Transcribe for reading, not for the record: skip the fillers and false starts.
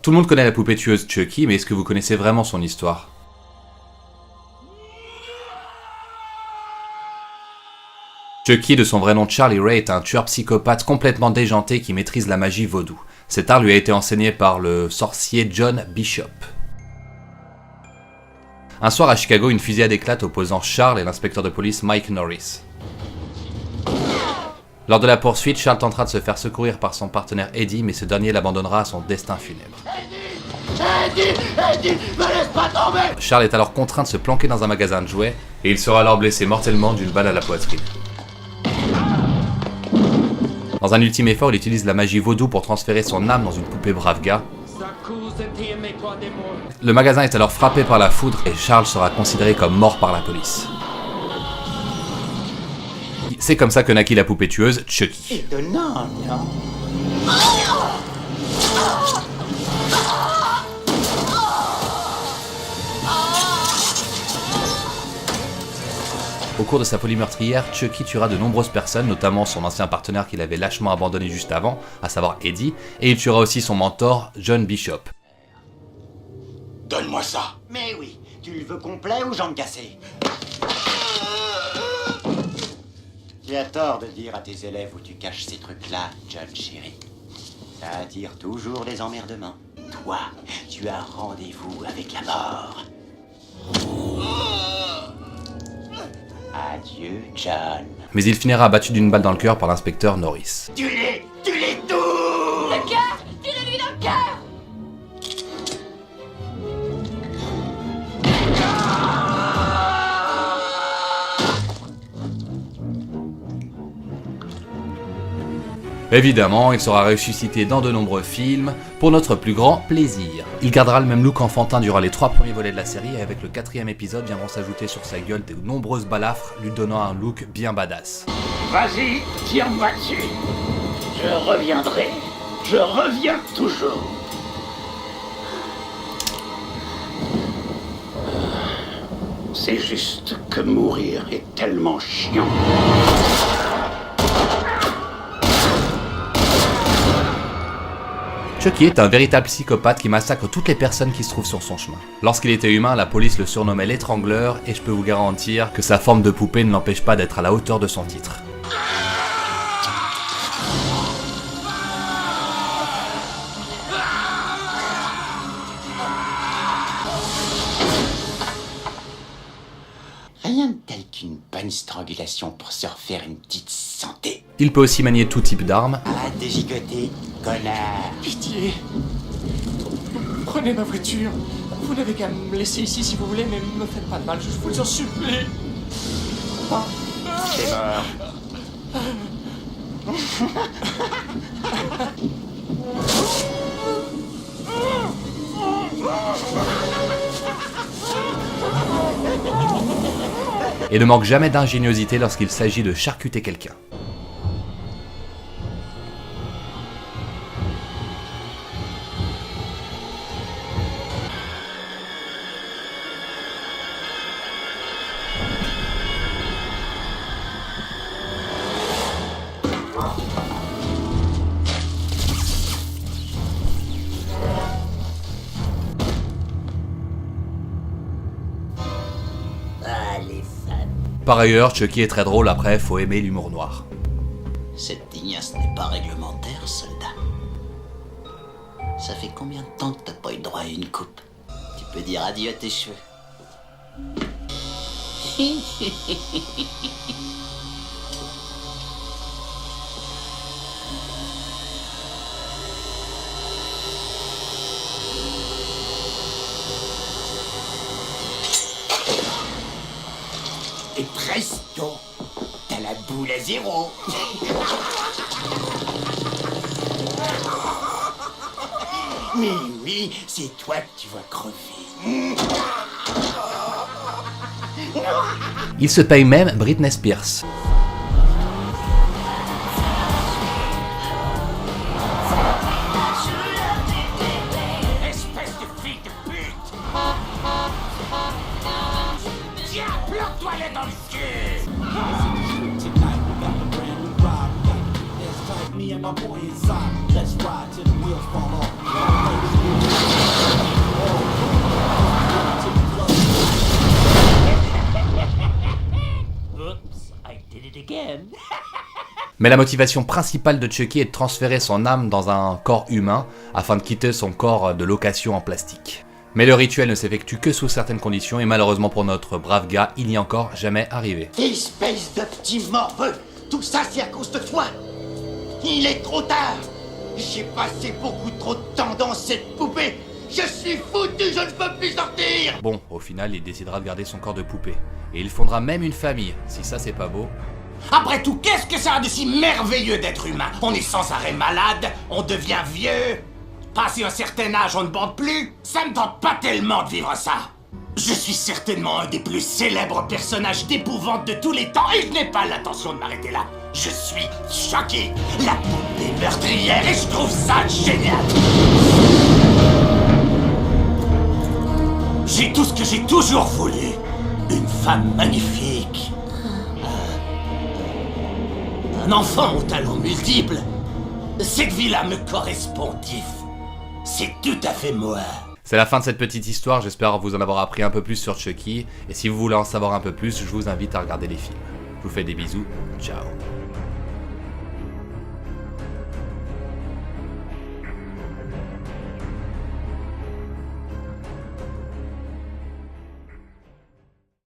Tout le monde connaît la poupée tueuse Chucky, mais est-ce que vous connaissez vraiment son histoire ? Chucky, de son vrai nom Charlie Ray, est un tueur psychopathe complètement déjanté qui maîtrise la magie vaudou. Cet art lui a été enseigné par le sorcier John Bishop. Un soir à Chicago, une fusillade éclate opposant Charles et l'inspecteur de police Mike Norris. Lors de la poursuite, Charles tentera de se faire secourir par son partenaire Eddie, mais ce dernier l'abandonnera à son destin funèbre. Eddie, me laisse pas tomber! Charles est alors contraint de se planquer dans un magasin de jouets, et il sera alors blessé mortellement d'une balle à la poitrine. Dans un ultime effort, il utilise la magie vaudou pour transférer son âme dans une poupée brave gars. Le magasin est alors frappé par la foudre et Charles sera considéré comme mort par la police. C'est comme ça que naquit la poupée tueuse Chucky. Au cours de sa folie meurtrière, Chucky tuera de nombreuses personnes, notamment son ancien partenaire qu'il avait lâchement abandonné juste avant, à savoir Eddie, et il tuera aussi son mentor, John Bishop. Donne-moi ça. Mais oui, tu le veux complet ou jambes cassées? Tu as tort de dire à tes élèves où tu caches ces trucs-là, John chéri. Ça attire toujours les emmerdements. Toi, tu as rendez-vous avec la mort. Adieu, John. Mais il finira abattu d'une balle dans le cœur par l'inspecteur Norris. Tu l'es tout! Le cœur! Tirez-lui dans le cœur! Évidemment, il sera ressuscité dans de nombreux films, pour notre plus grand plaisir. Il gardera le même look enfantin durant les 3 premiers volets de la série, et avec le 4e épisode viendront s'ajouter sur sa gueule de nombreuses balafres, lui donnant un look bien badass. Vas-y, tire-moi dessus. Je reviendrai. Je reviens toujours. C'est juste que mourir est tellement chiant. Chucky est un véritable psychopathe qui massacre toutes les personnes qui se trouvent sur son chemin. Lorsqu'il était humain, la police le surnommait l'étrangleur, et je peux vous garantir que sa forme de poupée ne l'empêche pas d'être à la hauteur de son titre. Rien de tel qu'une bonne strangulation pour se refaire une petite santé. Il peut aussi manier tout type d'armes. Arrête de gigoter, connard. Pitié. Prenez ma voiture. Vous n'avez qu'à me laisser ici si vous voulez, mais me faites pas de mal, je vous en supplie. C'est mort. Et ne manque jamais d'ingéniosité lorsqu'il s'agit de charcuter quelqu'un. Par ailleurs, Chucky est très drôle, après, faut aimer l'humour noir. Cette tignasse n'est pas réglementaire, soldat. Ça fait combien de temps que t'as pas eu droit à une coupe? Tu peux dire adieu à tes cheveux. Et presto, t'as la boule à zéro. Mais oui, c'est toi que tu vas crever. Il se paye même Britney Spears. Espèce de fille de pute. Tiens, bloque-toi-les dans le cul. Me and my boy inside, let's ride till the wheels fall off. again. Mais la motivation principale de Chucky est de transférer son âme dans un corps humain afin de quitter son corps de location en plastique. Mais le rituel ne s'effectue que sous certaines conditions et malheureusement pour notre brave gars, il n'y est encore jamais arrivé. Espèce de petit morveux, tout ça c'est à cause de toi. Il est trop tard. J'ai passé beaucoup trop de temps dans cette poupée. Je suis foutu, je ne peux plus sortir. Bon, au final, il décidera de garder son corps de poupée. Et il fondera même une famille. Si ça c'est pas beau. Après tout, qu'est-ce que ça a de si merveilleux d'être humain? On est sans arrêt malade, on devient vieux. Passé un certain âge, on ne bande plus. Ça me tente pas tellement de vivre ça. Je suis certainement un des plus célèbres personnages d'épouvante de tous les temps et je n'ai pas l'intention de m'arrêter là. Je suis Chucky, la poupée meurtrière, et je trouve ça génial. J'ai tout ce que j'ai toujours voulu. Une femme magnifique. Un enfant aux talents multiples. Cette vie-là me correspond, Tiff. C'est tout à fait moi. C'est la fin de cette petite histoire, j'espère vous en avoir appris un peu plus sur Chucky. Et si vous voulez en savoir un peu plus, je vous invite à regarder les films. Je vous fais des bisous, ciao.